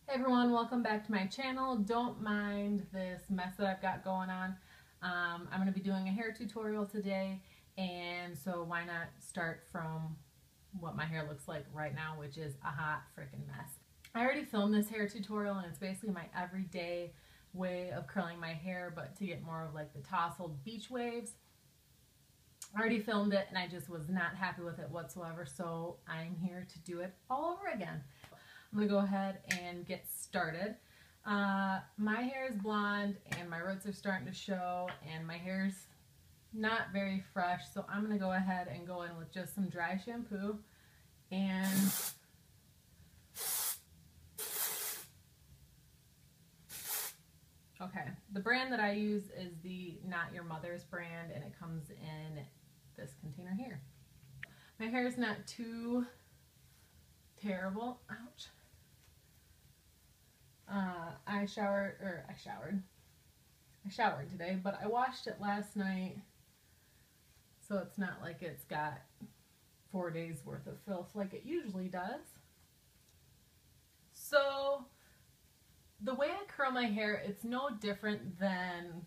Hey everyone, welcome back to my channel. Don't mind this mess that I've got going on. I'm going to be doing a hair tutorial today, and so why not start from what my hair looks like right now, which is a hot freaking mess. I already filmed this hair tutorial, and it's basically my everyday way of curling my hair, but to get more of like the tousled beach waves. I already filmed it, and I just was not happy with it whatsoever, so I'm here to do it all over again. I'm going to go ahead and get started. My hair is blonde and my roots are starting to show and my hair's not very fresh, so I'm going to go ahead and go in with just some dry shampoo and okay, the brand that I use is the Not Your Mother's brand, and it comes in this container here. My hair is not too terrible. Ouch. I showered today, but I washed it last night, so it's not like it's got 4 days worth of filth like it usually does. So the way I curl my hair, it's no different than,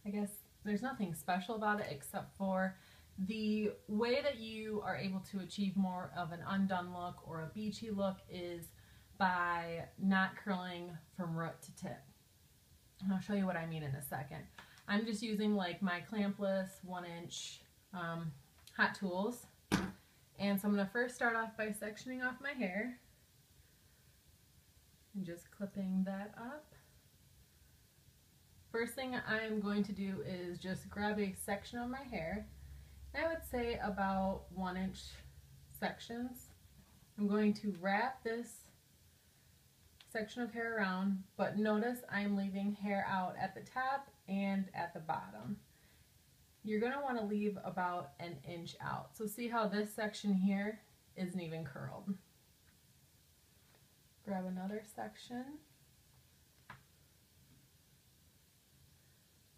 I guess there's nothing special about it except for the way that you are able to achieve more of an undone look or a beachy look is by not curling from root to tip. And I'll show you what I mean in a second. I'm just using like my clampless 1-inch hot tools. And so I'm going to first start off by sectioning off my hair and just clipping that up. First thing I'm going to do is just grab a section of my hair. I would say about 1-inch sections. I'm going to wrap this section of hair around, but notice I'm leaving hair out at the top and at the bottom. You're going to want to leave about 1 inch out. So see how this section here isn't even curled. Grab another section,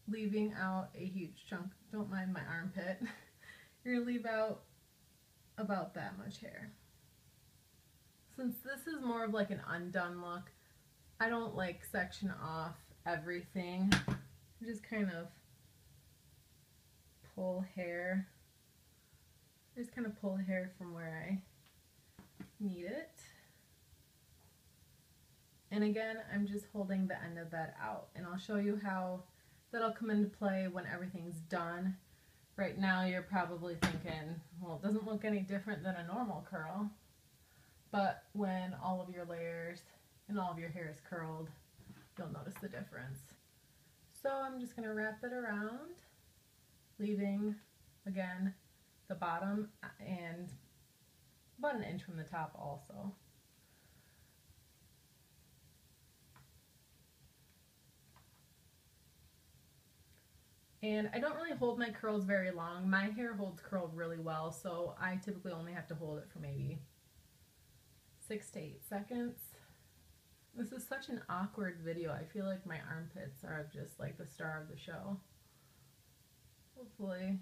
leaving out a huge chunk. Don't mind my armpit. You're going to leave out about that much hair. Since this is more of like an undone look, I don't like section off everything. I just kind of pull hair. Just kind of pull hair from where I need it. And again, I'm just holding the end of that out. And I'll show you how that'll come into play when everything's done. Right now you're probably thinking, well, it doesn't look any different than a normal curl. But when all of your layers and all of your hair is curled, you'll notice the difference. So I'm just going to wrap it around, leaving, again, the bottom and about 1 inch from the top also. And I don't really hold my curls very long. My hair holds curl really well, so I typically only have to hold it for maybe 6 to 8 seconds. This is such an awkward video. I feel like my armpits are just like the star of the show. Hopefully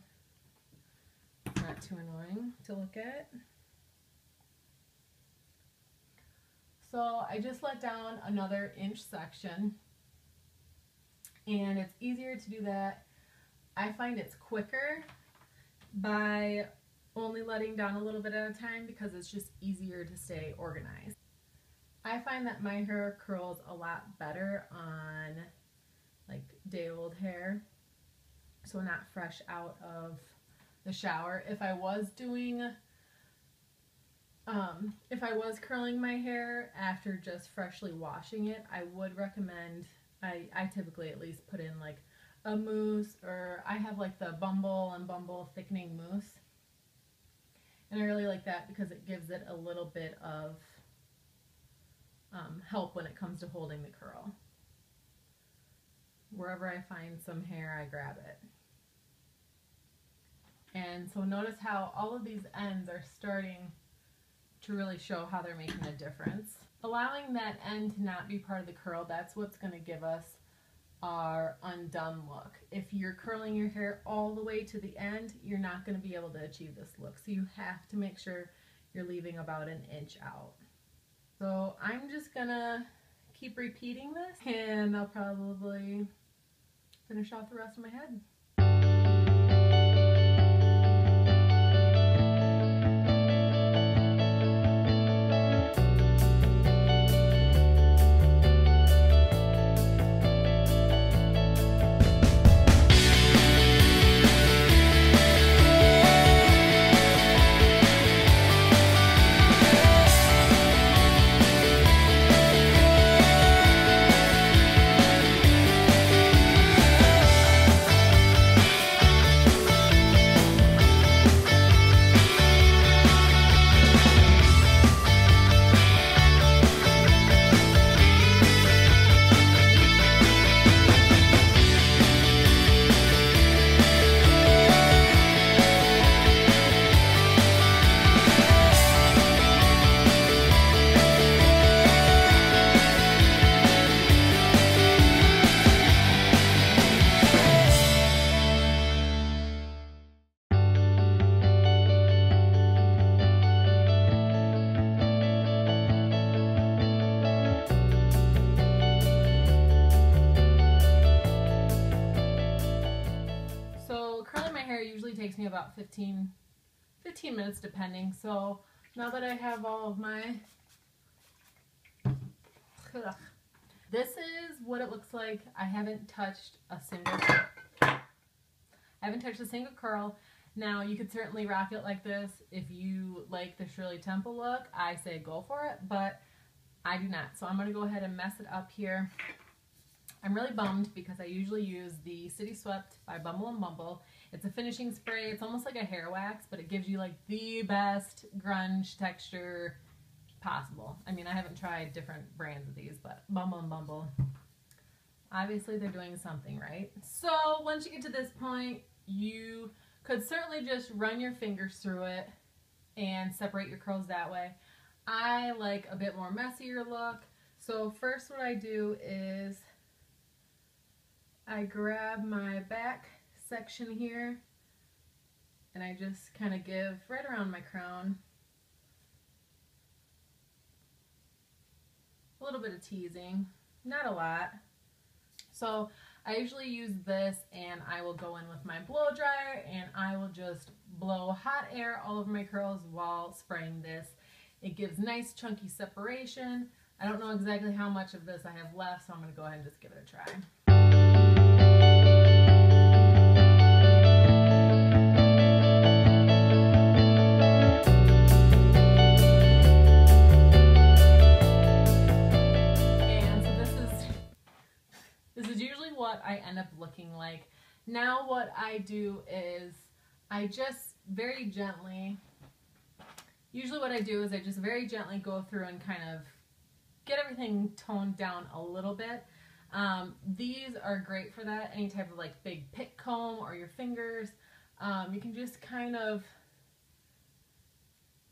not too annoying to look at. So I just let down another 1 inch section, and it's easier to do that. I find it's quicker by only letting down a little bit at a time because it's just easier to stay organized. I find that my hair curls a lot better on like day-old hair, so not fresh out of the shower. If I was curling my hair after just freshly washing it, I would recommend, I typically at least put in like a mousse, or I have like the Bumble and Bumble thickening mousse. And I really like that because it gives it a little bit of help when it comes to holding the curl. Wherever I find some hair, I grab it. And so notice how all of these ends are starting to really show how they're making a difference. Allowing that end to not be part of the curl, that's what's going to give us our undone look. If you're curling your hair all the way to the end, you're not going to be able to achieve this look. So you have to make sure you're leaving about 1 inch out. So I'm just gonna keep repeating this, and I'll probably finish off the rest of my head. So curling my hair usually takes me about 15 minutes depending. So now that I have all of my, this is what it looks like. I haven't touched a single curl. Now you could certainly rock it like this if you like the Shirley Temple look. I say go for it, but I do not. So I'm going to go ahead and mess it up here. I'm really bummed because I usually use the City Swept by Bumble and Bumble. It's a finishing spray. It's almost like a hair wax, but it gives you like the best grunge texture possible. I mean, I haven't tried different brands of these, but Bumble and Bumble, obviously they're doing something right. So once you get to this point, you could certainly just run your fingers through it and separate your curls that way. I like a bit more messier look. So first what I do is I grab my back section here and I just kind of give right around my crown a little bit of teasing, not a lot. So I usually use this and I will go in with my blow dryer and I will just blow hot air all over my curls while spraying this. It gives nice chunky separation. I don't know exactly how much of this I have left, so I'm going to go ahead and just give it a try. What I end up looking like. Now what I do is I just very gently, usually what I do is I just very gently go through and kind of get everything toned down a little bit. These are great for that, any type of like big pick comb or your fingers. You can just kind of,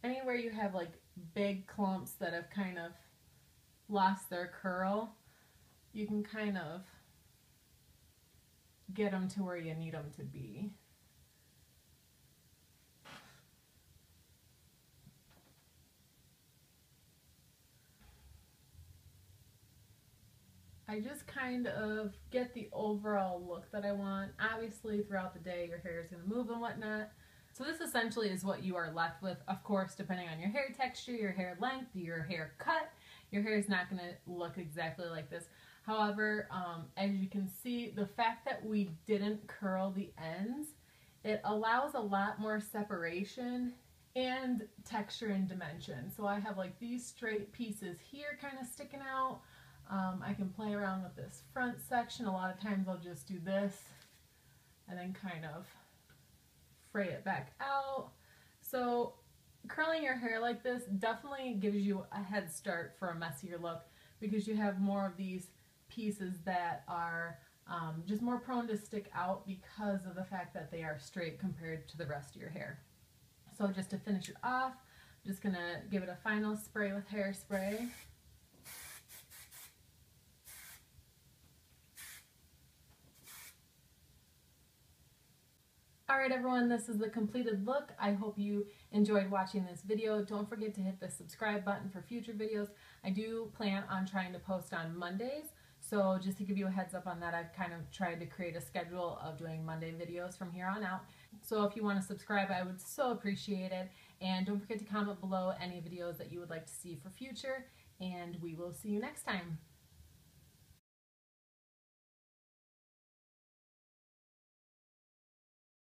anywhere you have like big clumps that have kind of lost their curl, you can kind of get them to where you need them to be. I just kind of get the overall look that I want. Obviously throughout the day your hair is going to move and whatnot. So this essentially is what you are left with. Of course, depending on your hair texture, your hair length, your hair cut, your hair is not going to look exactly like this. However, as you can see, the fact that we didn't curl the ends, it allows a lot more separation and texture and dimension. So I have like these straight pieces here kind of sticking out. I can play around with this front section. A lot of times I'll just do this and then kind of fray it back out. So curling your hair like this definitely gives you a head start for a messier look because you have more of these pieces that are just more prone to stick out because of the fact that they are straight compared to the rest of your hair. So just to finish it off, I'm just going to give it a final spray with hairspray. Alright everyone, this is the completed look. I hope you enjoyed watching this video. Don't forget to hit the subscribe button for future videos. I do plan on trying to post on Mondays, so just to give you a heads up on that, I've kind of tried to create a schedule of doing Monday videos from here on out. So if you want to subscribe, I would so appreciate it. And don't forget to comment below any videos that you would like to see for future, and we will see you next time.